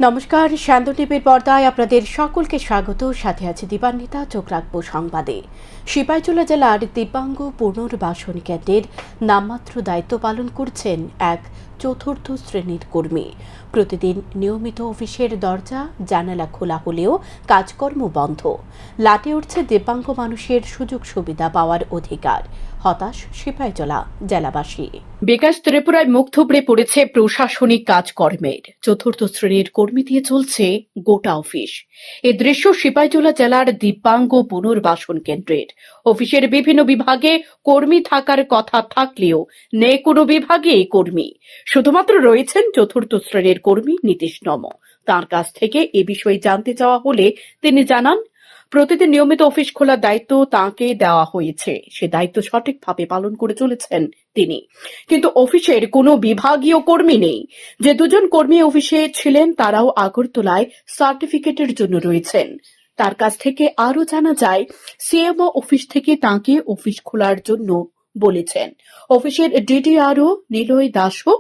নমস্কার, শান্ত টিভির পর্দায় আপনাদের সকলকে স্বাগত। সাথে আছে দীপান্বিতা। চোখ রাখবো সংবাদে। সিপাহীজলা জেলার দিব্যাঙ্গ পুনর্বাসন কেন্দ্রের নামমাত্র দায়িত্ব পালন করছেন এক চতুর্থ শ্রেণীর কর্মী। প্রতিদিন নিয়মিত অফিসের দরজা জানালা খোলা হলেও কাজকর্ম বন্ধ। লাটে উঠছে দিব্যাঙ্গ মানুষের সুযোগ সুবিধা পাওয়ার অধিকার। হতাশ সিপাহীজলা জেলাবাসী। বিকাশ ত্রিপুরায় মুখ থুবড়ে পড়েছে প্রশাসনিক কাজকর্মের। চতুর্থ শ্রেণীর কর্মী দিয়ে চলছে গোটা অফিস। এ দৃশ্য সিপাহীজলা জেলার দিব্যাঙ্গ পুনর্বাসন কেন্দ্রের। অফিসের বিভিন্ন বিভাগে কর্মী থাকার কথা থাকলেও নেই কোনো বিভাগেই কর্মী। শুধুমাত্র রয়েছেন চতুর্থ শ্রেণীর কর্মী নীতিশ নম। তাঁর কাছ থেকে এ বিষয়ে জানতে চাওয়া হলে তিনি জানান, প্রতিদিন নিয়মিত অফিস খোলার দায়িত্ব তাঁকে দেওয়া হয়েছে। সে দায়িত্ব সঠিকভাবে পালন করে চলেছেন তিনি। কিন্তু অফিসের কোনো বিভাগীয় কর্মী নেই। যে দুজন কর্মী অফিসে ছিলেন তারাও আগরতলায় সার্টিফিকেটের জন্য রয়েছেন। তার কাছ থেকে আরও জানা যায়, সিএমও অফিস থেকে তাঁকে অফিস খোলার জন্য বলেছেন। অফিসের ডিডিআরও নিলয় দাসও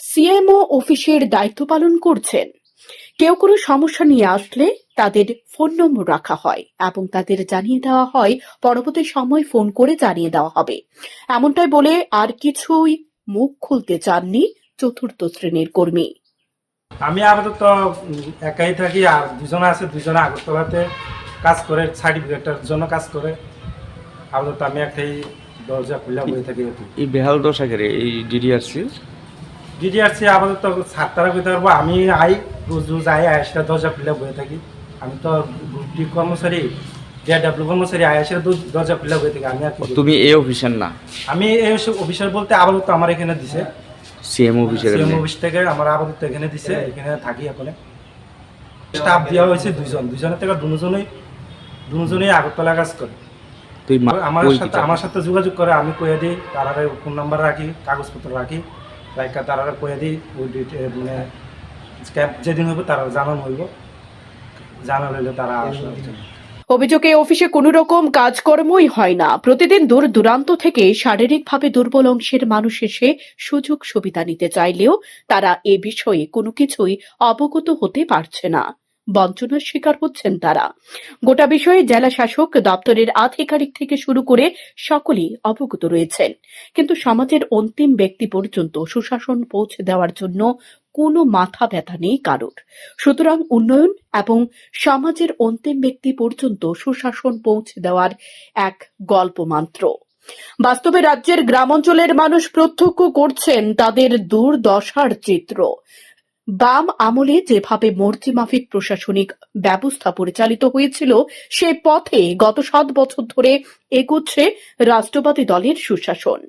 সিএমও অফিসের দায়িত্ব পালন করছেন। কেউ কোনো সমস্যা নিয়ে আসলে তাদের ফোন নম্বর রাখা হয় এবং তাদের জানিয়ে দেওয়া হয় পরবর্তী সময় ফোন করে জানিয়ে দেওয়া হবে। এমনটাই বলে আর কিছুই মুখ খুলতে চাননি চতুর্থ শ্রেণীর কর্মী। আমি আপাতত একাই থাকি, আর দুজনে আছে, দুজনে আগরতলাতে কাজ করে, সার্টিফিকেটের জন্য কাজ করে। আপাতত আমি একটাই দরজা খুলে বয়ে থাকি। এই বেহাল দশা করে এই ডিডিআরসি আপাতত সাতটার ভিতরে পারবো। আমি আই রোজ রোজ আইসা দরজা খুলে বয়ে থাকি। আমি তো গ্রুপটি কর্মচারী, ডিআরডব্লিউ কর্মচারী, আইসা দরজা খুলে বয়ে থাকি। আমি আর তুমি এই অফিসার না? আমি এই অফিসার বলতে আপাতত আমার এখানে দিছে সিএম অফিসার। সিএম অফিস থেকে আমার আপাতত এখানে দিছে, এখানে থাকি। এখন স্টাফ দেওয়া হয়েছে দুজনের থেকে দুজনেই আগরতলা কাজ করে। আমার সাথে যোগাযোগ করে, আমি কয়ে দিই, তারা ফোন নাম্বার রাখি, কাগজপত্র রাখি, তারা কয়ে দিই। ওই মানে যেদিন হইব তারা জানানো হইব, জানানো হইলে তারা আসলে। অভিযোগে অফিসে কোনো রকম কাজকর্মই হয় না। প্রতিদিন দূর দূরান্ত থেকে শারীরিকভাবে দুর্বল অংশের মানুষ এসে সুযোগ সুবিধা নিতে চাইলেও তারা এ বিষয়ে কোনো কিছুই অবগত হতে পারছে না। বঞ্চনার শিকার হচ্ছেন তারা। গোটা বিষয়ে জেলা শাসক দপ্তরের আধিকারিক থেকে শুরু করে সকলেই অবগত রয়েছেন, কিন্তু সমাজের অন্তিম ব্যক্তি পর্যন্ত সুশাসন পৌঁছে দেওয়ার জন্য কোনো মাথা ব্যথা নেই কারোর। সুতরাং উন্নয়ন এবং সমাজের অন্তিম ব্যক্তি পর্যন্ত সুশাসন পৌঁছে দেওয়ার এক গল্প মাত্র। বাস্তবে রাজ্যের গ্রামাঞ্চলের মানুষ প্রত্যক্ষ করছেন তাদের দুর্দশার চিত্র। বাম আমলে যেভাবে মর্জি মাফিক প্রশাসনিক ব্যবস্থা পরিচালিত হয়েছিল, সে পথে গত 7 বছর ধরে এগোচ্ছে রাষ্ট্রবাদী দলের সুশাসন।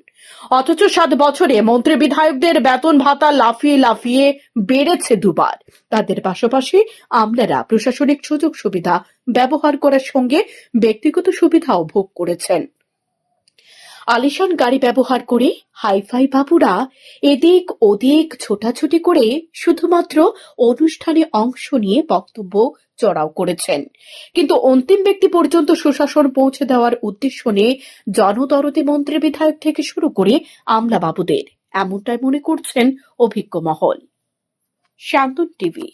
অথচ 7 বছরে মন্ত্রী বিধায়কদের বেতন ভাতা লাফিয়ে লাফিয়ে বেড়েছে দুবার। তাদের পাশাপাশি আমলারা প্রশাসনিক সুযোগ সুবিধা ব্যবহার করার সঙ্গে ব্যক্তিগত সুবিধাও ভোগ করেছেন। আলিশান গাড়ি ব্যবহার করে হাইফাই বাবুরা এদিক ওদিক ছোটাছুটি করে শুধুমাত্র অনুষ্ঠানে অংশ নিয়ে বক্তব্য চড়াও করেছেন। কিন্তু অন্তিম ব্যক্তি পর্যন্ত সুশাসন পৌঁছে দেওয়ার উদ্দেশ্য নিয়ে জনদরদী মন্ত্রী বিধায়ক থেকে শুরু করে আমলা বাবুদের, এমনটাই মনে করছেন অভিজ্ঞ মহল। শান্তন টিভি।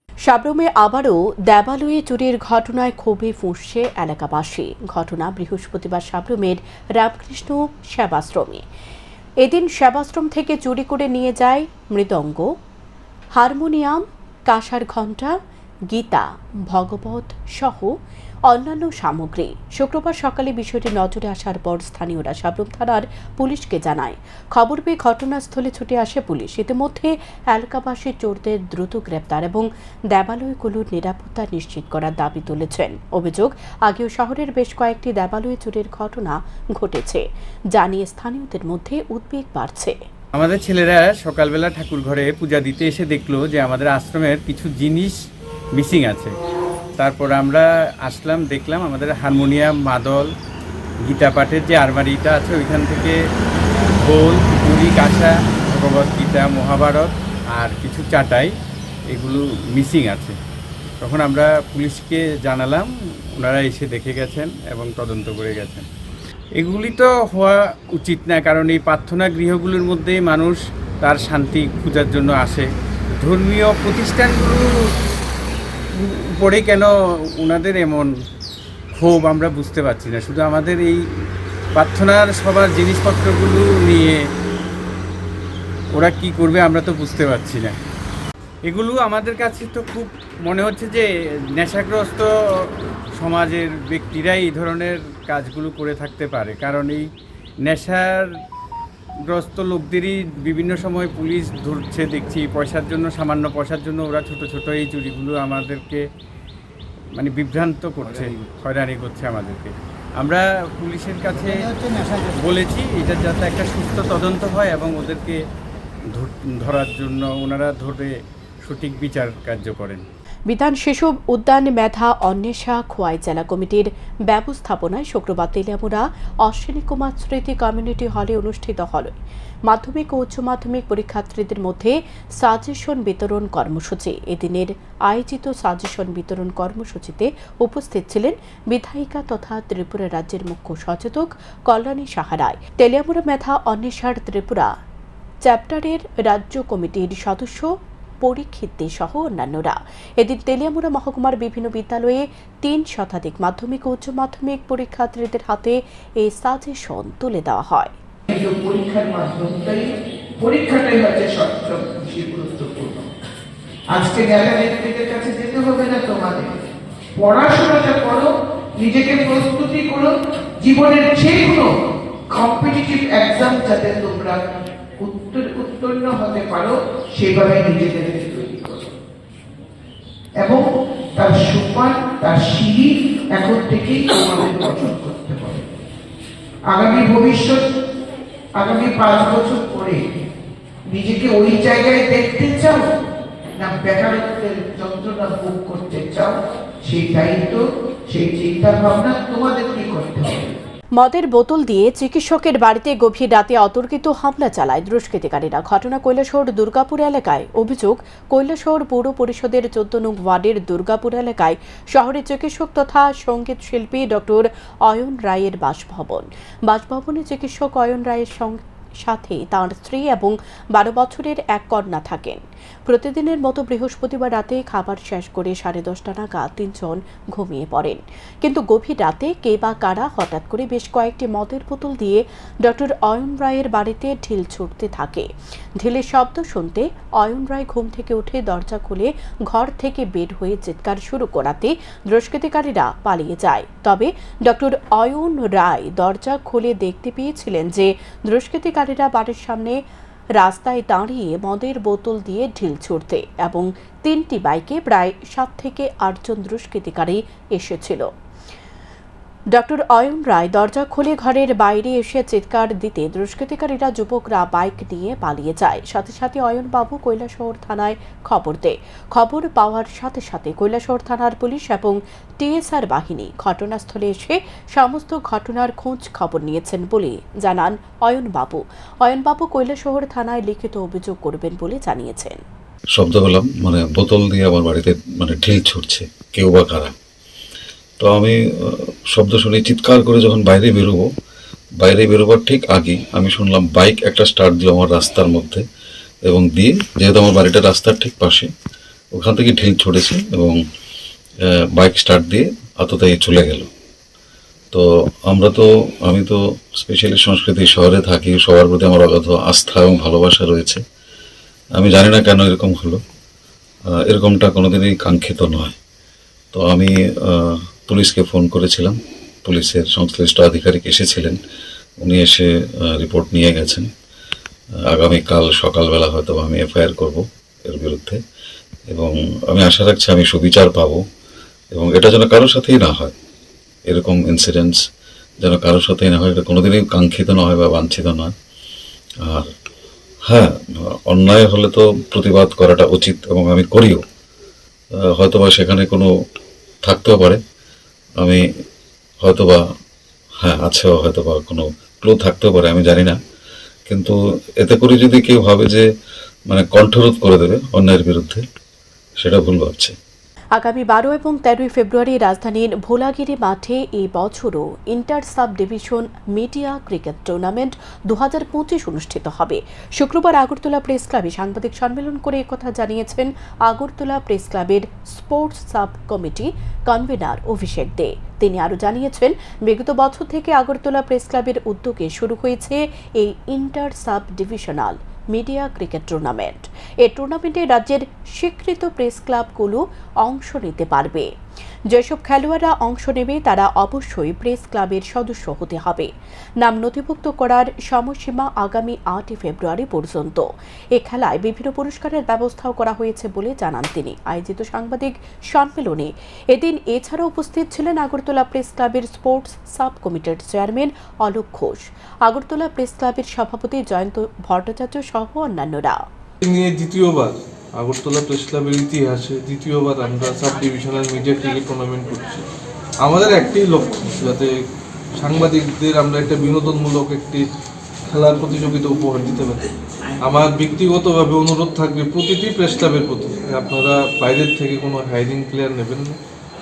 সাবরুমে আবারও দেবালয়ে চুরির ঘটনায় ক্ষোভে ফুঁসছে এলাকাবাসী। ঘটনা বৃহস্পতিবার সাবরুমের রামকৃষ্ণ সেবাশ্রমে। এদিন সেবাশ্রম থেকে চুরি করে নিয়ে যায় মৃদঙ্গ, হারমোনিয়াম, কাঁসার ঘণ্টা, গীতা, ভগবত সহ অন্যান্য সামগ্রী। শুক্রবার সকালে বিষয়টি নজরে আসার পর স্থানীয়রা সাবরুম থানার পুলিশকে জানায়। খবর পেয়ে ঘটনাস্থলে ছুটে আসে পুলিশ। ইতিমধ্যে এলাকাবাসী চোরদের দ্রুত গ্রেপ্তার এবং দেবালয়গুলোর নিরাপত্তা নিশ্চিত করার দাবি তুলেছেন। অভিযোগ, আগেও শহরের বেশ কয়েকটি দেবালয়ে চুরির ঘটনা ঘটেছে, যা নিয়ে স্থানীয়দের মধ্যে উদ্বেগ বাড়ছে। আমাদের ছেলেরা সকালবেলা ঠাকুর ঘরে পূজা দিতে এসে দেখলো যে আমাদের আশ্রমের কিছু জিনিস মিসিং আছে। তারপর আমরা আসলাম, দেখলাম আমাদের হারমোনিয়াম, মাদল, গীতা পাঠের যে আলমারিটা আছে ওইখান থেকে বোল, পুরি, কাঁসা, ভগবদ্গীতা, মহাভারত আর কিছু চাটাই, এগুলো মিসিং আছে। তখন আমরা পুলিশকে জানালাম, ওনারা এসে দেখে গেছেন এবং তদন্ত করে গেছেন। এগুলি তো হওয়া উচিত না, কারণ এই প্রার্থনা গৃহগুলোর মধ্যে মানুষ তার শান্তি খোঁজার জন্য আসে। ধর্মীয় প্রতিষ্ঠানগুলোর উপরে কেন ওনাদের এমন ক্ষোভ আমরা বুঝতে পারছি না। শুধু আমাদের এই প্রার্থনার সবার জিনিসপত্রগুলো নিয়ে ওরা কি করবে আমরা তো বুঝতে পারছি না। এগুলো আমাদের কাছে তো খুব মনে হচ্ছে যে নেশাগ্রস্ত সমাজের ব্যক্তিরাই এই ধরনের কাজগুলো করে থাকতে পারে, কারণ এই নেশাগ্রস্ত লোকদেরই বিভিন্ন সময় পুলিশ ধরছে দেখছি পয়সার জন্য, সামান্য পয়সার জন্য ওরা ছোট ছোট এই চুরিগুলো আমাদেরকে মানে বিভ্রান্ত করছে, হয়রানি করছে আমাদেরকে। আমরা পুলিশের কাছে বলেছি এটা যাতে একটা সুস্থ তদন্ত হয় এবং ওদেরকে ধরার জন্য ওনারা ধরে সঠিক বিচার কার্য করেন। বিধান শিশু উদ্যান মেধা অন্বেষা খোয়াই জেলা কমিটির ব্যবস্থাপনায় শুক্রবার তেলিয়ামুড়া অশ্বিনী কুমার স্মৃতি কমিউনিটি হলে অনুষ্ঠিত হল মাধ্যমিক ও উচ্চ মাধ্যমিক পরীক্ষার্থীদের মধ্যে সাজেশন বিতরণ কর্মসূচি। এদিনের আয়োজিত সাজেশন বিতরণ কর্মসূচিতে উপস্থিত ছিলেন বিধায়িকা তথা ত্রিপুরা রাজ্যের মুখ্য সচেতক কল্যাণী সাহা রায়, তেলিয়ামুড়া মেধা অন্বেষার ত্রিপুরা চ্যাপ্টারের রাজ্য কমিটির সদস্য পরীক্ষিত সহ অন্যান্যরা। এদিন তেলিয়ামুড়া মহকুমার বিভিন্ন বিদ্যালয়ে ৩ শতাধিক মাধ্যমিক ও উচ্চ মাধ্যমিক পরীক্ষার্থীদের হাতে এই সাজেশন তুলে দেওয়া হয়। পরীক্ষার মাধ্যমটাই পরীক্ষাটাই হচ্ছে সবচেয়ে বেশি গুরুত্বপূর্ণ। আজকে নেতাদের কাছে যেতে হবে না, তোমাদের পড়াশোনাটা করো, নিজেকে প্রস্তুতি করো, জীবনের যে কোনো কম্পিটিটিভ এক্সাম যাতে তোমরা উত্তীর্ণ হতে পারো সেভাবে নিজেদের তৈরি করো এবং তার সোপান, তার সিঁড়ি এখন থেকেই তোমাদের অর্জন করতে পারো। আগামী ভবিষ্যৎ, আগামী 5 বছর পরে নিজেকে ওই জায়গায় দেখতে চাও না বেকারত্বের যন্ত্রণা ভোগ করতে চাও, সেই দায়িত্ব, সেই চিন্তা ভাবনা তোমাদের কি করতে হবে। মদের বোতল দিয়ে চিকিৎসকের বাড়িতে গভীর রাতে অতর্কিত হামলা চালায় দুষ্কৃতিকারীরা। ঘটনা কৈলাসহর দুর্গাপুর এলাকায়। অভিযোগ, কৈলাসহর পৌর পরিষদের 14 নং ওয়ার্ডের দুর্গাপুর এলাকায় শহরের চিকিৎসক তথা সঙ্গীত শিল্পী ডক্টর অয়ন রায়ের বাসভবন। বাসভবনে চিকিৎসক অয়ন রায়ের সাথে তাঁর স্ত্রী এবং 12 বছরের এক কন্যা থাকেন। প্রতিদিনের মতো বৃহস্পতিবার রাতে খাবার শেষ করে 10:30 নাগাদ 3 জন ঘুমিয়ে পড়েন। কিন্তু গভীর রাতে কে বা কারা হঠাৎ করে বেশ কয়েকটি মদের বোতল দিয়ে ডক্টর অয়ন রায়ের বাড়িতে ঢিল ছুটতে থাকে। ঢিলের শব্দ শুনতে অয়ন রায় ঘুম থেকে উঠে দরজা খুলে ঘর থেকে বের হয়ে চিৎকার শুরু করাতে দুষ্কৃতিকারীরা পালিয়ে যায়। তবে ডক্টর অয়ন রায় দরজা খুলে দেখতে পেয়েছিলেন যে দুষ্কৃতিকারীরা বাড়ির সামনে রাস্তায় দাঁড়িয়ে মদের বোতল দিয়ে ঢিল ছুড়তে এবং 3টি বাইকে প্রায় 7 থেকে 8 জন দুষ্কৃতিকারী এসেছিল। ডক্টর অয়ন রায় দরজা খুলে ঘরের বাইরে এসে চিৎকার দিতে দুষ্কৃতিকারীরা যুবকরা বাইক নিয়ে পালিয়ে যায়। সাথে সাথে অয়নবাবু কৈলাসহর থানায় খবর দেয়। খবর পাওয়ার সাথে সাথে কৈলাসহর থানার পুলিশ এবং টিএসআর বাহিনী ঘটনাস্থলে এসে সমস্ত ঘটনার খোঁজ খবর নিয়েছেন বলে জানান অয়নবাবু। অয়নবাবু কৈলাসহর থানায় লিখিত অভিযোগ করবেন বলে জানিয়েছেন। শব্দ পেলাম, মানে বোতল দিয়ে আমার বাড়িতে মানে ঢিল ছুটছে, কেউ বা কারা। তো আমি শব্দ শুনে চিৎকার করে যখন বাইরে বেরোবার ঠিক আগে আমি শুনলাম বাইক একটা স্টার্ট দিল আমার রাস্তার মধ্যে, এবং দিয়ে যেহেতু আমার বাড়িটা রাস্তার ঠিক পাশে, ওখান থেকে ঢিল ছুটেছে এবং বাইক স্টার্ট দিয়ে আততায়ী চলে গেল। তো আমি তো স্পেশালি সংস্কৃতি শহরে থাকি, সবার প্রতি আমার অগাধ আস্থা এবং ভালোবাসা রয়েছে। আমি জানি না কেন এরকম হলো, এরকমটা কোনোদিনই কাঙ্ক্ষিত নয়। তো আমি পুলিশকে ফোন করেছিলাম, পুলিশের সংশ্লিষ্ট আধিকারিক এসেছিলেন, উনি এসে রিপোর্ট নিয়ে গেছেন। আগামীকাল সকালবেলা হয়তো আমি এফআইআর করব এর বিরুদ্ধে, এবং আমি আশা রাখছি আমি সুবিচার পাবো, এবং এটা যেন কারোর সাথেই না হয়, এরকম ইনসিডেন্টস যেন কারোর সাথেই না হয়, এটা কোনোদিনই কাঙ্ক্ষিত নয় বা বাঞ্ছিত নয়। আর হ্যাঁ, অন্যায় হলে তো প্রতিবাদ করাটা উচিত এবং আমি করিও। হয়তোবা সেখানে কোনো থাকতেও পারে, আমি হয়তোবা আছেও, হয়তোবা কোনো ক্লু থাকতেও পারে, আমি জানি না। কিন্তু এতে করে যদি কেউ ভাবে যে মানে কণ্ঠরোধ করে দেবে অন্যায়ের বিরুদ্ধে, সেটা ভুল ভাবছে। আগামী 12 এবং 13 ফেব্রুয়ারি রাজধানীর ভোলাগিরি মাঠে এই বছরও inter sub division media cricket tournament 2025 অনুষ্ঠিত হবে। শুক্রবার আগরতলা প্রেস ক্লাবে সাংবাদিক সম্মেলন করে একথা জানিয়েছেন আগরতলা প্রেস ক্লাবের স্পোর্টস সাব কমিটি কনভেনার অভিষেক দে। তিনি আরও জানিয়েছেন, বিগত বছর থেকে আগরতলা প্রেস ক্লাবের উদ্যোগে শুরু হয়েছে এই inter sub divisional media cricket tournament. এই টুর্নামেন্টে রাজ্যের স্বীকৃত প্রেস ক্লাবগুলো অংশ নিতে পারবে। যেসব খেলোয়াড়রা অংশ নেবে তারা অবশ্যই প্রেস ক্লাবের সদস্য হতে হবে। নাম নথিভুক্ত করার সময়সীমা আগামী 8 ফেব্রুয়ারি পর্যন্ত। এ খেলায় বিভিন্ন পুরস্কারের ব্যবস্থাও করা হয়েছে বলে জানান তিনি। আয়োজিত সাংবাদিক সম্মেলনে এদিন এছাড়া উপস্থিত ছিলেন আগরতলা প্রেস ক্লাবের স্পোর্টস সাব কমিটির চেয়ারম্যান অলোক ঘোষ, আগরতলা প্রেস ক্লাবের সভাপতি জয়ন্ত ভট্টাচার্য সহ অন্যান্যরা। নিয়ে দ্বিতীয়বার আগরতলা প্রেস ক্লাবের ইতিহাসে দ্বিতীয়বার আমরা sub divisional media cricket tournament করছি। আমাদের একটাই লক্ষ্য, যাতে সাংবাদিকদের আমরা একটা বিনোদনমূলক একটি খেলার প্রতিযোগিতা উপহার দিতে পারি। আমার ব্যক্তিগতভাবে অনুরোধ থাকবে প্রতিটি প্রেস ক্লাবের প্রতি, আপনারা বাইরের থেকে কোনো হাইরিং প্লেয়ার নেবেন না।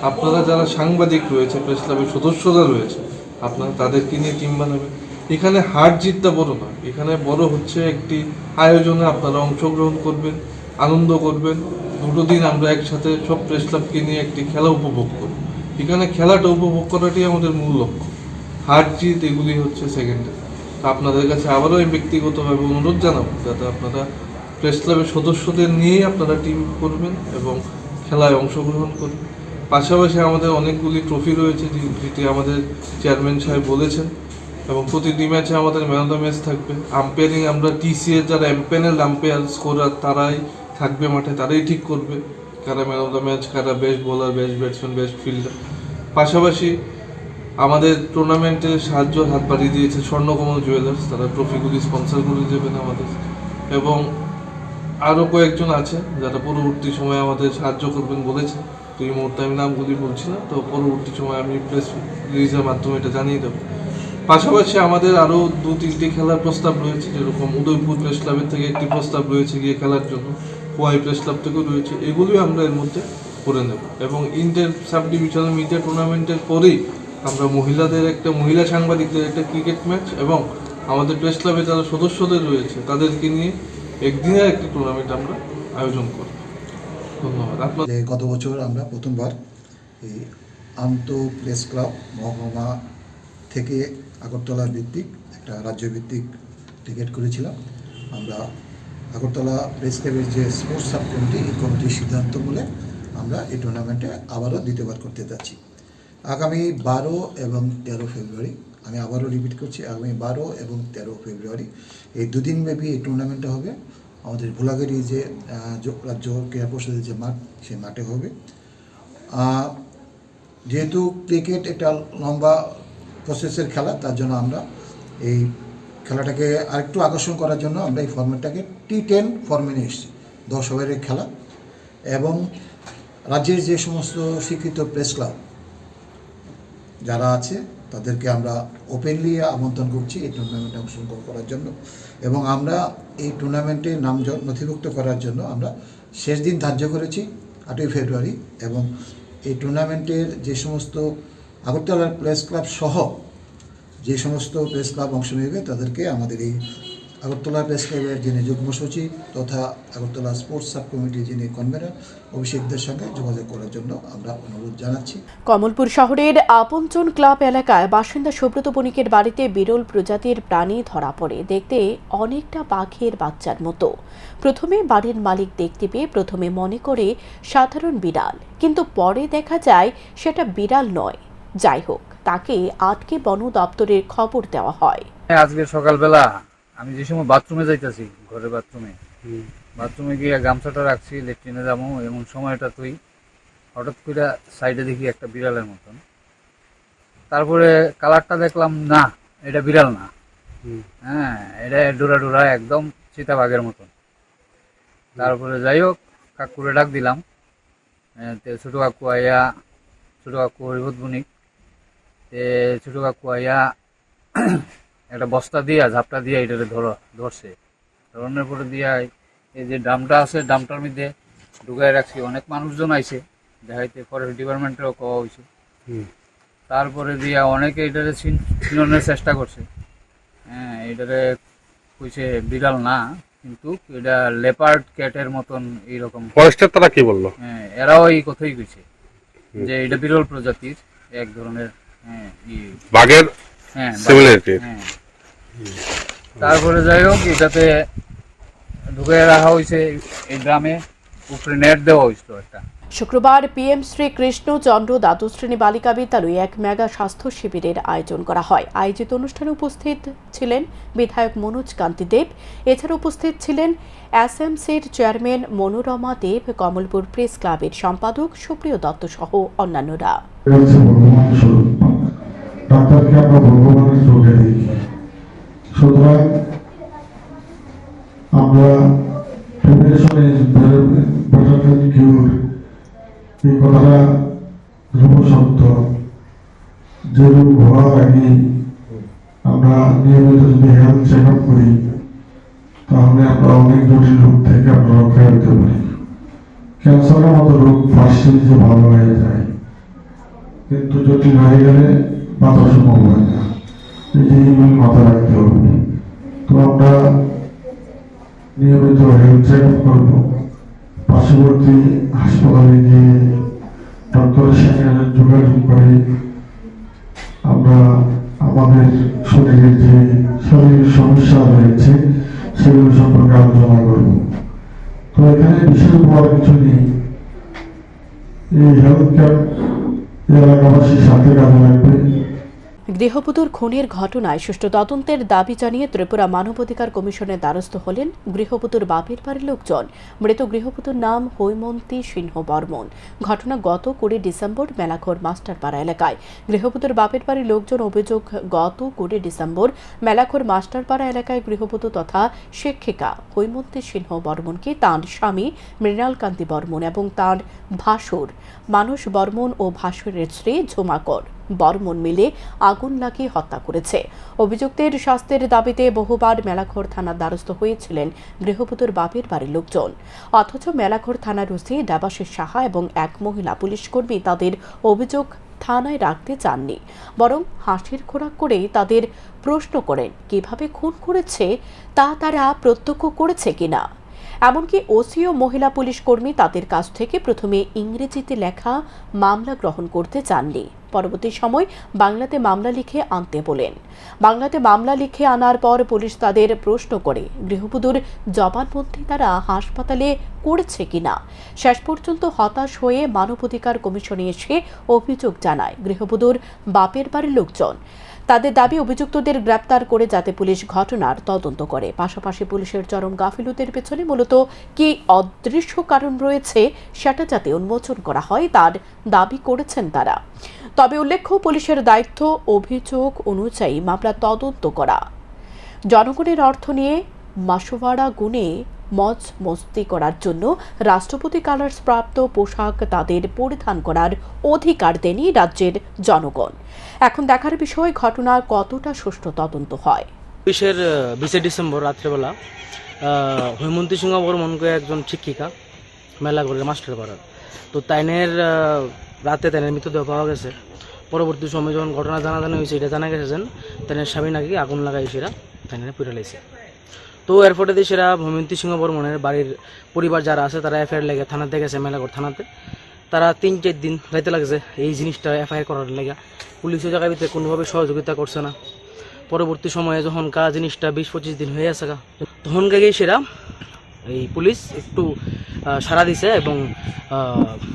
আপনারা যারা সাংবাদিক রয়েছে, প্রেস ক্লাবের সদস্যরা রয়েছে, আপনারা তাদেরকে নিয়ে টিম বানাবেন। এখানে হার জিতটা বড় না, এখানে বড় হচ্ছে একটি আয়োজনে আপনারা অংশগ্রহণ করবেন, আনন্দ করবেন। দুটো দিন আমরা একসাথে সব প্রেস ক্লাবকে নিয়ে একটি খেলা উপভোগ করব। এখানে খেলাটা উপভোগ করাটাই আমাদের মূল লক্ষ্য, হার জিত এগুলি হচ্ছে সেকেন্ডারি। আপনাদের কাছে আবারও আমি ব্যক্তিগতভাবে অনুরোধ জানাবো, যাতে আপনারা প্রেস ক্লাবের সদস্যদের নিয়েই আপনারা টিম করবেন এবং খেলায় অংশগ্রহণ করবেন। পাশাপাশি আমাদের অনেকগুলি ট্রফি রয়েছে, যেটি আমাদের চেয়ারম্যান সাহেব বলেছেন, এবং প্রতিটি ম্যাচে আমাদের ম্যান অফ দ্য ম্যাচ থাকবে। আম্পায়ারিং আমরা টিসিএর যারা এমপ্যানেল আম্পায়ার স্কোরার তারাই থাকবে মাঠে, তারাই ঠিক করবে কারা ম্যান অফ দ্য ম্যাচ, কারা best bowler, best batsman, best fielder. পাশাপাশি আমাদের টুর্নামেন্টে সাহায্য হাত বাড়িয়ে দিয়েছে স্বর্ণকমল জুয়েলার্স, তারা ট্রফিগুলি স্পন্সর করে দেবেন আমাদের, এবং আরও কয়েকজন আছে যারা পরবর্তী সময়ে আমাদের সাহায্য করবেন বলেছে। তো এই মুহূর্তে আমি নামগুলি বলছি না, তো পরবর্তী সময় আমি প্রেস রিলিজের মাধ্যমে এটা জানিয়ে দেবো। পাশাপাশি আমাদের আরও 2-3টি খেলার প্রস্তাব রয়েছে, যেরকম উদয়পুর প্রেস ক্লাবের থেকে একটি প্রস্তাব রয়েছে গিয়ে খেলার জন্য, কোয়াই প্রেস ক্লাব থেকেও রয়েছে। এগুলিও আমরা এর মধ্যে করে নেব, এবং ইন্টার সাব ডিভিশনাল মিডিয়া টুর্নামেন্টের পরেই আমরা মহিলাদের একটা মহিলা সাংবাদিকদের একটা ক্রিকেট ম্যাচ এবং আমাদের প্রেস ক্লাবে যারা সদস্যদের রয়েছে তাদেরকে নিয়ে একদিনের একটি টুর্নামেন্ট আমরা আয়োজন করব। ধন্যবাদ। আপনার গত বছর আমরা প্রথমবার এই আন্ত প্রেস ক্লাব মহকুমা থেকে আগরতলা ভিত্তিক একটা রাজ্যভিত্তিক ক্রিকেট করেছিলাম। আমরা আগরতলা প্রেস ক্লাবের যে স্পোর্টস সাব কমিটি, এই কমিটির সিদ্ধান্ত বলে আমরা এই টুর্নামেন্টে আবারও দ্বিতীয়বার করতে যাচ্ছি। আগামী 12 এবং 13 ফেব্রুয়ারি, আমি আবারও রিপিট করছি, আগামী 12 এবং 13 ফেব্রুয়ারি এই দুদিনব্যাপী এই টুর্নামেন্টটা হবে আমাদের ভোলাগিরি যে রাজ্য ক্রীড়া পরিষদের যে মাঠ, সেই মাঠে হবে। যেহেতু ক্রিকেট একটা লম্বা প্রসেসের খেলা, তার জন্য আমরা এই খেলাটাকে আরেকটু আকর্ষণ করার জন্য আমরা এই ফরম্যাটটাকে T10 ফর্মে নিয়ে এসেছি। 10 ওভারের খেলা, এবং রাজ্যের যে সমস্ত স্বীকৃত প্রেস ক্লাব যারা আছে তাদেরকে আমরা ওপেনলি আমন্ত্রণ করছি এই টুর্নামেন্টে অংশগ্রহণ করার জন্য। এবং আমরা এই টুর্নামেন্টে নাম নথিভুক্ত করার জন্য আমরা শেষ দিন ধার্য করেছি 8 ফেব্রুয়ারি, এবং এই টুর্নামেন্টের যে সমস্ত আগরতলা প্রেস ক্লাব সহ যে সমস্ত প্রেস ক্লাব অংশ নেবে তাদেরকে আমাদের এই আগরতলা প্রেস ক্লাবের যিনি যুগ্ম সচিব তথা আগরতলা স্পোর্টস সাব কমিটির যিনি কনভেনার অভিষেকদের সঙ্গে যোগাযোগ করার জন্য আমরা অনুরোধ জানাচ্ছি। কমলপুর শহরের আপনজন ক্লাব এলাকায় বাসিন্দা সুব্রত বণিকের বাড়িতে বিরল প্রজাতির প্রাণী ধরা পড়ে। দেখতে অনেকটা বাঘের বাচ্চার মতো। প্রথমে বাড়ির মালিক দেখতে পেয়ে প্রথমে মনে করে সাধারণ বিড়াল, কিন্তু পরে দেখা যায় সেটা বিড়াল নয়। যাই হোক, তাকে আটকে বন দপ্তরের খবর দেওয়া হয়। আজকে সকালবেলা আমি যে সময় বাথরুমে যাইতেছি, ঘরের বাথরুমে গিয়ে গামছাটা রাখছি, লেট্রিনে যাবো, এমন সময়টা তুই হঠাৎ করে সাইডে দেখি একটা বিড়ালের মতন। তারপরে কালারটা দেখলাম, না এটা বিড়াল না, হ্যাঁ এটা ডোরা ডোরা একদম চিতাবাঘের মতন। তারপরে যাই হোক, কাকুরে ডাক দিলাম, ছোট কাকু আইয়া, ছোট কাকু হরিবোধ বণিক, ছোট কাকু আইয়া একটা বস্তা দিয়া ঝাপটা দিয়া এটারে ধরছে। ধরনের পরে দিয়া এই যে ড্রামটা আছে, ড্রামটার মধ্যে ঢুকাই রাখছি। অনেক মানুষজন আইছে, দেখাইতে ফরেস্ট ডিপার্টমেন্টেও কওয়া হয়েছে। তারপরে দিয়া অনেকে এটারে চিনানোর চেষ্টা করছে। হ্যাঁ, এটারে কইছে বিড়াল না, কিন্তু এটা লেপার্ড ক্যাটের মতন এইরকম। ফরেস্টের তারা কি বললো? হ্যাঁ, এরাও এই কথাই কইছে যে এটা বিরল প্রজাতির এক ধরনের বাঘের সিমিলারিটি। হ্যাঁ, তারপরে যাই হোক এটাতে ঢুকে রাখা হয়েছে এই গ্রামে, উপরে নেট দেওয়া হয়েছিল একটা। শুক্রবার পিএম শ্রী কৃষ্ণচন্দ্র দ্বাদশ শ্রেণী বালিকা বিদ্যালয়ে এক মেগা স্বাস্থ্য শিবিরের আয়োজন করা হয়। আয়োজিত অনুষ্ঠানে উপস্থিত ছিলেন বিধায়ক মনোজ কান্তি দেব। এছাড়া উপস্থিত ছিলেন এসএমসির চেয়ারম্যান মনোরমা দেব, কমলপুর প্রেস ক্লাবের সম্পাদক সুপ্রিয় দত্ত সহ অন্যান্যরা। এই কথাটা সত্য, যে রোগ হওয়ার আগে আমরা নিয়মিত যদি হেলথ চেক আপ করি তাহলে আমরা অনেক জটিল রোগ থেকে আমরা রক্ষা পেতে পারি। ক্যান্সারের মতো রোগ ফার্স্ট যে ভালো হয়ে যায়, কিন্তু জটিল হয়ে গেলে বাঁচা সম্ভব হয় না। এই জিনিসগুলি মাথায় রাখতে হবে। তো আমরা নিয়মিত হেলথ চেক আপ করবো, পার্শ্ববর্তী হাসপাতালে গিয়ে ডক্টরের সঙ্গে যোগাযোগ করে আমরা আমাদের শরীরের যে শরীরের সমস্যা রয়েছে সেগুলো সম্পর্কে আলোচনা করব। তো এখানে বিশেষ বড় কিছু নেই, এই হেলথ ক্যাম্প এলাকাবাসীর সাথে কাজে লাগবে। গৃহবধূর খুনের ঘটনায় সুষ্ঠু তদন্তের দাবি জানিয়ে ত্রিপুরা মানবাধিকার কমিশনের দ্বারস্থ হলেন গৃহবধূর বাপের বাড়ির লোকজন। মৃত গৃহবধূর নাম হৈমন্তী সিংহ বর্মন। ঘটনা গত 20 ডিসেম্বর মেলাঘর মাস্টারপাড়া এলাকায়। গৃহবধূর বাপের বাড়ির লোকজন অভিযোগ, গত 20 ডিসেম্বর মেলাঘর মাস্টারপাড়া এলাকায় গৃহবধূ তথা শিক্ষিকা হৈমন্তী সিংহ বর্মনকে তাঁর স্বামী মৃণাল কান্তি বর্মন এবং তাঁর ভাসুর মানস বর্মন ও ভাসুরের স্ত্রী ঝুমাকর বর্মন মিলে আগুন লাগিয়ে হত্যা করেছে। অভিযুক্তের শাস্তির দাবিতে বহুবার মেলাঘর থানার দ্বারস্থ হয়েছিলেন গৃহবধূর বাপের বাড়ির লোকজন। অথচ মেলাঘর থানার ওসি দেবাশিস সাহা এবং এক মহিলা পুলিশ কর্মী তাদের অভিযোগ থানায় রাখতে চাননি, বরং হাসির খোরাক করেই তাদের প্রশ্ন করেন কিভাবে খুন করেছে তা তারা প্রত্যক্ষ করেছে কিনা। এমনকি ওসি ও মহিলা পুলিশ কর্মী তাদের কাছ থেকে প্রথমে ইংরেজিতে লেখা মামলা গ্রহণ করতে চাননি। পরবর্তী সময় বাংলাতে মামলা লিখে আনতে বলেন। বাংলাতে মামলা লিখে আনার পর পুলিশ তাদের প্রশ্ন করে গৃহবধূর জবানবন্দি তারা হাসপাতালে করেছে কিনা। শেষ পর্যন্ত হতাশ হয়ে মানবাধিকার কমিশনে এসে অভিযোগ জানায় গৃহবধূর বাপের বাড়ির লোকজন। তাদের দাবি অভিযুক্তদের গ্রেপ্তার করে যাতে পুলিশ ঘটনার তদন্ত করে। পাশাপাশি পুলিশের চরম গাফিলতির পেছনে মূলত কি অদৃশ্য কারণ রয়েছে সেটা যাতে উন্মোচন করা হয় তার দাবি করেছেন তারা। তবে উল্লেখ্য, পুলিশের দায়িত্ব অভিযোগ অনুযায়ী মামলা তদন্ত করা। জনগণের অর্থ নিয়ে মাসোয়ারা গুনে মজ মস্তি করার জন্য রাষ্ট্রপতি কালার্স প্রাপ্ত পোশাক তাদের পরিধান করার অধিকার দেননি রাজ্যের জনগণ। এখন দেখার বিষয় ঘটনার কতটা সুষ্ঠু তদন্ত হয়। 20 ডিসেম্বর রাত্রেবেলা হৈমন্তী সিংহ বর্মনকে একজন শিক্ষিকা মেলাঘরের মাস্টারপাড়ার, তো তাইনের রাতে তাইনের মৃতদেহ পাওয়া গেছে। পরবর্তী সময় যখন ঘটনা জানাজানি হয়েছে এটা জানা গেছে যে তাইনের স্বামী নাকি আগুন লাগাই সেরা তাইনের পুড়ে লাইছে। তো এরপরে দিয়ে সেরা হৈমন্তী সিংহ বর্মনের বাড়ির পরিবার যারা আছে তারা এফআইআর লেগে থানাতে গেছে, মেলাঘর থানাতে। তারা 3-4 দিন যাইতে লাগছে এই জিনিসটা এফআইআর করার লেগে। পুলিশের জায়গার ভিতরে কোনোভাবে সহযোগিতা করছে না। পরবর্তী সময়ে যখন জিনিসটা 20-25 দিন হয়ে আছে তখন গিয়ে সেরা এই পুলিশ একটু সাড়া দিছে এবং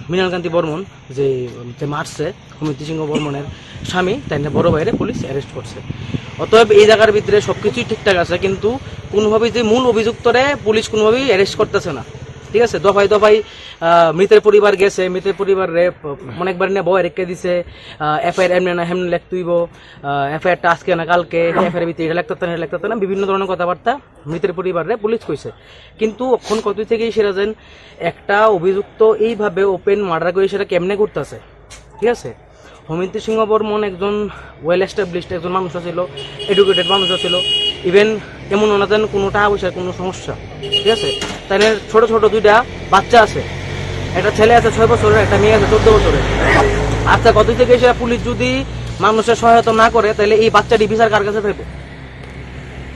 মৃণালকান্তি বর্মন যে মারছে হৈমন্তী সিংহ বর্মনের স্বামী তাই বড় ভাইরে পুলিশ অ্যারেস্ট করছে। অতএব এই জায়গার ভিতরে সবকিছুই ঠিকঠাক আছে, কিন্তু কোনোভাবেই যে মূল অভিযুক্তরে পুলিশ কোনোভাবেই অ্যারেস্ট করতেছে না। ঠিক আছে, দফায় দফায় মৃতের পরিবার গেছে, মৃতের পরিবার অনেকবার নিয়ে বয় রেখে দিছে। এফআইআর এমনি না হেমনি লেখতেইব, এফআইআরটা আজকে না কালকে, এফআইআর ভিতরে এটা লেখতে না বিভিন্ন ধরনের কথাবার্তা মৃতের পরিবারে পুলিশ কইছে। কিন্তু অক্ষণ কত থেকেই সেরা যেন একটা অভিযুক্ত এইভাবে ওপেন মার্ডার করে সেটা কেমনে করতেছে। ঠিক আছে, হৈমন্তী সিংহ বর্মন একজন ওয়েল এস্টাবলিশড একজন মানুষ ছিল, এডুকেটেড মানুষ ছিল। ইভেন এমন না যেন কোনো টাকা পয়সার কোনো সমস্যা। ঠিক আছে, তাই ছোট ছোট 2টা বাচ্চা আছে। একটা ছেলে আছে 6 বছরের, একটা মেয়ে আছে 14 বছরের। আচ্ছা, কত থেকে এসে পুলিশ যদি মানুষের সহায়তা না করে, তাহলে এই বাচ্চাটি বিচার কার কাছে পাইব?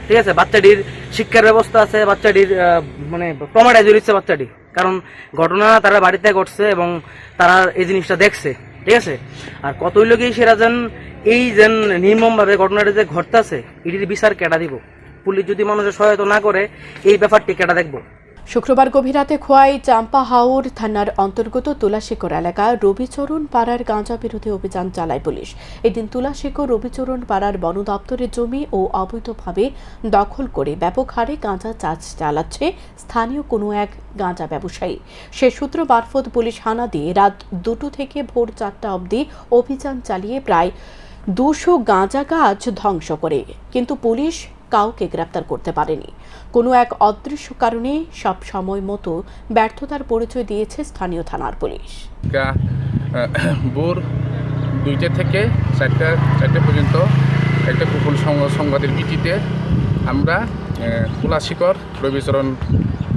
ঠিক আছে, বাচ্চাটির শিক্ষার ব্যবস্থা আছে, বাচ্চাটির মানে ট্রমাটাইজ হচ্ছে বাচ্চাটি, কারণ ঘটনা তারা বাড়িতে ঘটছে এবং তারা এই জিনিসটা দেখছে। ঠিক আছে, আর কতই লোকই সেরা যেন এই যেন নির্মমভাবে ঘটনাটা যে ঘটতেছে, এটির বিচার কেটা দিব? পুলিশ যদি মানুষের সহায়তা না করে, এই ব্যাপারটি কেটা দেখবো? শুক্রবার গভীর রাতে খোয়াই চাম্পাহাওর থানার অন্তর্গত তুলাশিকর এলাকার রবিচরণ পাড়ার গাঁজা বিরোধী অভিযান চালায় পুলিশ। এদিন তুলাশিকর রবিচরণ পাড়ার বন দপ্তরের জমি ও অবৈধভাবে দখল করে ব্যাপক হারে গাঁজা চাষ চালাচ্ছে স্থানীয় কোনো এক গাঁজা ব্যবসায়ী। সে সূত্র মারফত পুলিশ হানা দিয়ে রাত 2টো থেকে ভোর 4টা অবধি অভিযান চালিয়ে প্রায় 200 গাঁজা গাছ ধ্বংস করে, কিন্তু পুলিশ কাউকে গ্রেপ্তার করতে পারেনি। কোনো এক অদৃশ্য কারণে সব সময় মতো ব্যর্থতার পরিচয় দিয়েছে স্থানীয় থানার পুলিশ। ভোর 2টা থেকে 4টা পর্যন্ত একটা গোপন সংবাদের ভিত্তিতে আমরা তুলাশিকর রবিচরণ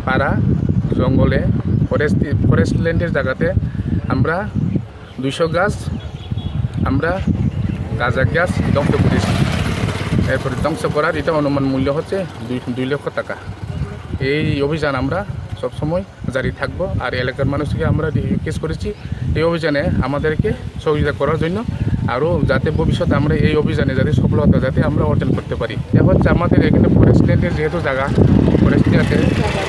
পাড়া জঙ্গলে ফরেস্ট ল্যান্ডের জায়গাতে আমরা 200 গাছ আমরা গাঁজা গাছ ধ্বংস করেছি। এরপরে ধ্বংস করার এটা অনুমান মূল্য হচ্ছে 2 লক্ষ টাকা। এই অভিযান আমরা সবসময় জারি থাকবো, আর এলাকার মানুষকে আমরা রিকোয়েস্ট করেছি এই অভিযানে আমাদেরকে সহযোগিতা করার জন্য, আরও যাতে ভবিষ্যতে আমরা এই অভিযানে যাতে সফলতা যাতে আমরা অর্জন করতে পারি। এখন হচ্ছে আমাদের এখানে ফরেস্ট ল্যান্ডের যেহেতু জায়গা ফরেস্ট আছে,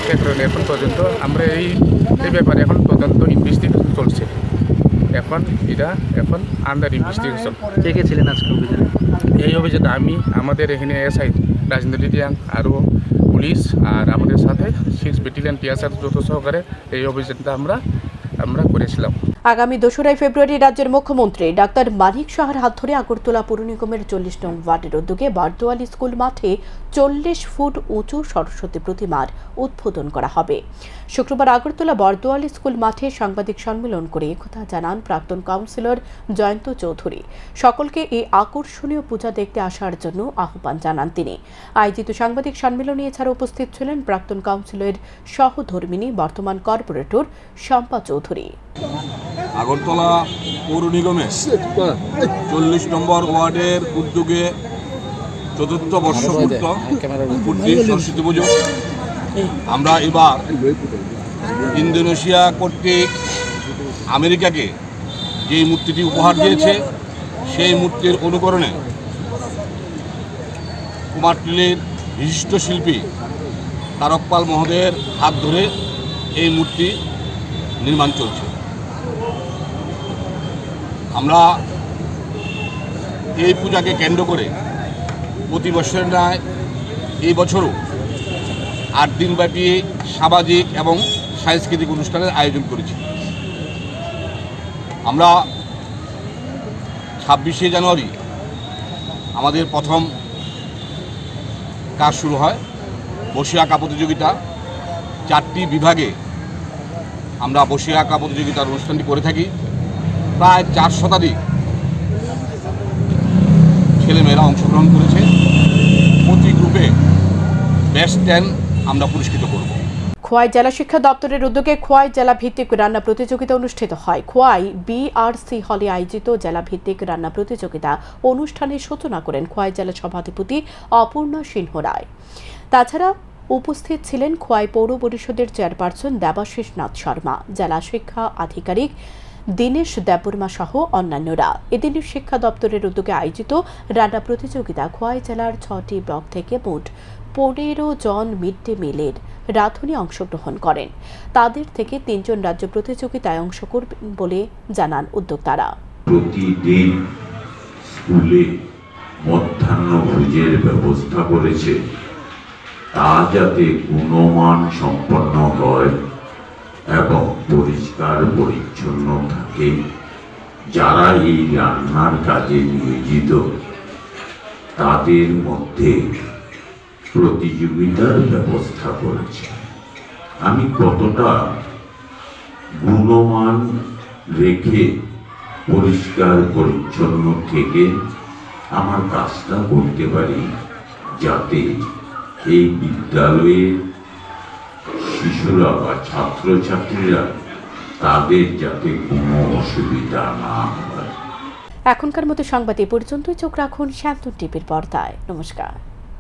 সে কারণে এখন পর্যন্ত আমরা এই ব্যাপারে এখন তদন্ত ইনভেস্টিগেশন চলছে। এখন আন্ডার ইনভেস্টিগেশন। কে কে ছিলেন আজকে অভিযানে? এই অভিযানে আমি, আমাদের এখানে এসআই রাজেন্দ্র রিডিয়াং, আরও পুলিশ, আর আমাদের সাথে 6 ব্যাটালিয়ন টিএসআর যৌথ সহকারে এই অভিযানটা আমরা করেছিলাম। আগামী 2রা ফেব্রুয়ারি রাজ্যের মুখ্যমন্ত্রী ডাক্তার মানিক সাহার হাত ধরে আগরতলা পুর নিগমের 40 নং ওয়ার্ডের উদ্যোগে বর্দোয়ালি স্কুল মাঠে 40 ফুট উঁচু সরস্বতী প্রতিমার উদ্বোধন করা হবে। শুক্রবার আগরতলা বর্দোয়ালি স্কুল মাঠে সাংবাদিক সম্মেলন করে একথা জানান প্রাক্তন কাউন্সিলর জয়ন্ত চৌধুরী। সকলকে এই আকর্ষণীয় পূজা দেখতে আসার জন্য আহ্বান জানান তিনি। আয়োজিত সাংবাদিক সম্মেলনে এছাড়া উপস্থিত ছিলেন প্রাক্তন কাউন্সিলরের সহধর্মিনী বর্তমান কর্পোরেটর শম্পা চৌধুরী। আগরতলা পৌর নিগমে 40 নম্বর ওয়ার্ডের উদ্যোগে 4র্থ বর্ষপূর্তি সরস্বতী পুজো। আমরা এবার ইন্দোনেশিয়া কর্তৃক আমেরিকাকে যে মূর্তিটি উপহার দিয়েছে, সেই মূর্তির অনুকরণে কুমারটুলির বিশিষ্ট শিল্পী তারক পাল মহোদয়ের হাত ধরে এই মূর্তি নির্মাণ চলছে। আমরা এই পূজাকে কেন্দ্র করে প্রতি বছরের ন্যায় এই বছরও 8 দিনব্যাপী সামাজিক এবং সাংস্কৃতিক অনুষ্ঠানের আয়োজন করেছি। আমরা 26শে জানুয়ারি আমাদের প্রথম কাজ শুরু হয়, বসে আঁকা প্রতিযোগিতা। 4টি বিভাগে আমরা বসে আঁকা প্রতিযোগিতার অনুষ্ঠানটি করে থাকি। প্রায় 4 শতাধিক ছেলেমেয়েরা অংশগ্রহণ করেছে। প্রতি গ্রুপে বেস্ট 10 আমরা পুরস্কৃত করব। খোয়াই জেলা শিক্ষা দপ্তরের উদ্যোগে খোয়াই জেলা ভিত্তিক রান্না প্রতিযোগিতা অনুষ্ঠিত হয়। খোয়াই বিআরসি হলে আয়োজিত জেলা ভিত্তিক রান্না প্রতিযোগিতা অনুষ্ঠানের সূচনা করেন খোয়াই জেলা সভাধিপতি অপূর্ণা সিংহ রায়। তাছাড়া উপস্থিত ছিলেন খোয়াই পৌর পরিষদের চেয়ারপারসন দেবাশিস নাথ শর্মা, জেলা শিক্ষা আধিকারিক দীনেশ দেববর্মা সহ অন্যান্যরা। এদিন শিক্ষা দপ্তরের উদ্যোগে আয়োজিত রান্না প্রতিযোগিতা খোয়াই জেলার 6টি ব্লক থেকে মোট 15 জন মিড ডে মিলের রাঁধুনি অংশগ্রহণ করেন। তাদের থেকে 3 জন রাজ্য প্রতিযোগিতায় অংশ করবেন বলে জানান উদ্যোক্তারা। প্রতিদিন স্কুলে মধ্যাহ্ন ভোজের ব্যবস্থা করেছে, তা যাতে গুণমান সম্পন্ন হয় এবং পরিষ্কার পরিচ্ছন্ন থাকে। যারা এই রান্নার কাজে নিয়োজিত তাদের মধ্যে প্রতিযোগিতার ব্যবস্থা করেছে। আমি কতটা গুণমান রেখে পরিষ্কার পরিচ্ছন্ন থেকে আমার কাজটা করতে পারি, যাতে এই বিদ্যালয়ের শিশুরা বা ছাত্রছাত্রীরা তাদের যাতে কোনো অসুবিধা না হয়। এখনকার মতো সংবাদ এ পর্যন্তই। চোখ রাখুন শান্তন টিভির পর্দায়। নমস্কার।